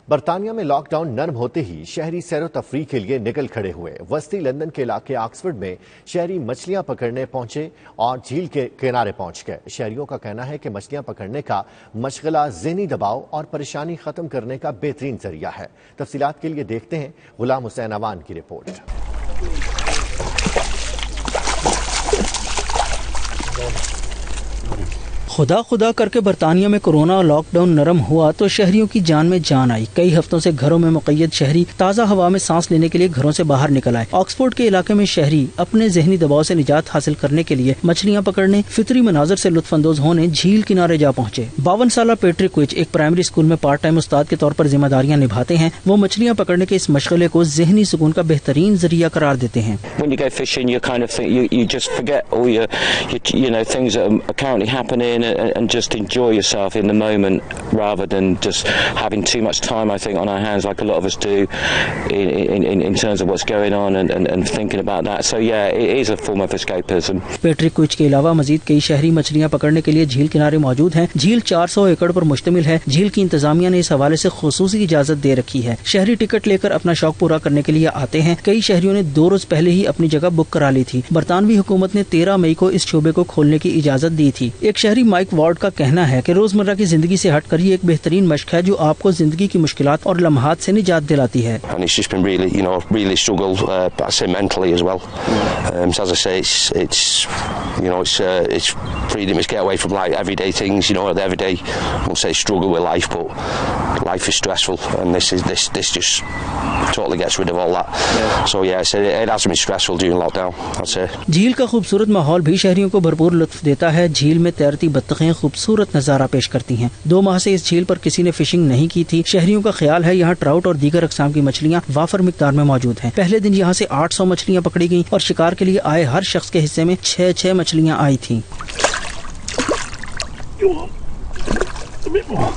बरतानिया में लॉकडाउन नरम होते ही शहरी सैरो तफरी के लिए निकल खड़े हुए। वस्ती लंदन के इलाके ऑक्सफोर्ड में शहरी मछलियां पकड़ने पहुंचे और झील के किनारे पहुंच गए। शहरियों का कहना है कि मछलियां पकड़ने का मशगला ज़हनी दबाव और परेशानी खत्म करने का बेहतरीन जरिया है। तफसीलात के लिए देखते हैं गुलाम हुसैन अवान की रिपोर्ट। खुदा खुदा करके बरतानिया में कोरोना लॉकडाउन नरम हुआ तो शहरियों की जान में जान आई। कई हफ्तों से घरों में मुक़य्यद शहरी ताज़ा हवा में सांस लेने के लिए घरों से बाहर निकल आए। ऑक्सफोर्ड के इलाके में शहरी अपने ज़हनी दबाव से निजात हासिल करने के लिए मछलियां पकड़ने, फितरी मनाजर से लुत्फानंदोज होने झील किनारे जा पहुंचे। 52 साला पैट्रिक विच एक प्राइमरी स्कूल में पार्ट टाइम उस्ताद के तौर पर जिम्मेदारियां निभाते हैं। वो मछलियां पकड़ने के इस मशगले को ज़हनी सुकून का बेहतरीन जरिया करार देते हैं। And just enjoy yourself in the moment rather than just having too much time, I think, on our hands like a lot of us do in terms of what's going on and thinking about that. So yeah, it is a form of escapism. Patrick क्विच के अलावा मजीद कई शहरी मछलियां पकड़ने के लिए झील किनारे मौजूद हैं। झील 400 एकड़ पर मुश्तमिल है। झील की इंतजामिया ने इस हवाले से खुसूसी इजाजत दे रखी है। शहरी टिकट लेकर अपना शौक पूरा करने के लिए आते हैं। कई शहरियों ने 2 रोज पहले ही अपनी जगह बुक करा ली थी। बरतानवी हुकूमत ने 13 मई को इस शोबे को खोलने की इजाजत दी थी। एक शहरी माइक वार्ड का कहना है कि रोजमर्रा की जिंदगी से हटकर ये एक बेहतरीन मशक है जो आपको जिंदगी की मुश्किलात और लम्हात से निजात दिलाती है। freedom is get away from like everyday things, the everyday, I won't say struggle with life, but life is stressful, and this just totally gets rid of all that. So yeah, it has been stressful during lockdown, I'd say. झील का खूबसूरत माहौल भी शहरियों को भरपूर लुत्फ देता है। झील में तैरती बत्तखें खूबसूरत नजारा पेश करती हैं। 2 माह से इस झील पर किसी ने फिशिंग नहीं की थी। शहरियों का ख्याल है यहाँ ट्राउट और दीगर अक़साम की मछलियाँ वाफर मिकदार में मौजूद हैं। पहले दिन यहाँ से 800 मछलियाँ पकड़ी गयी और शिकार के लिए आए हर शख्स के हिस्से में 6 मछलियाँ आई थी। Come on. A bit more.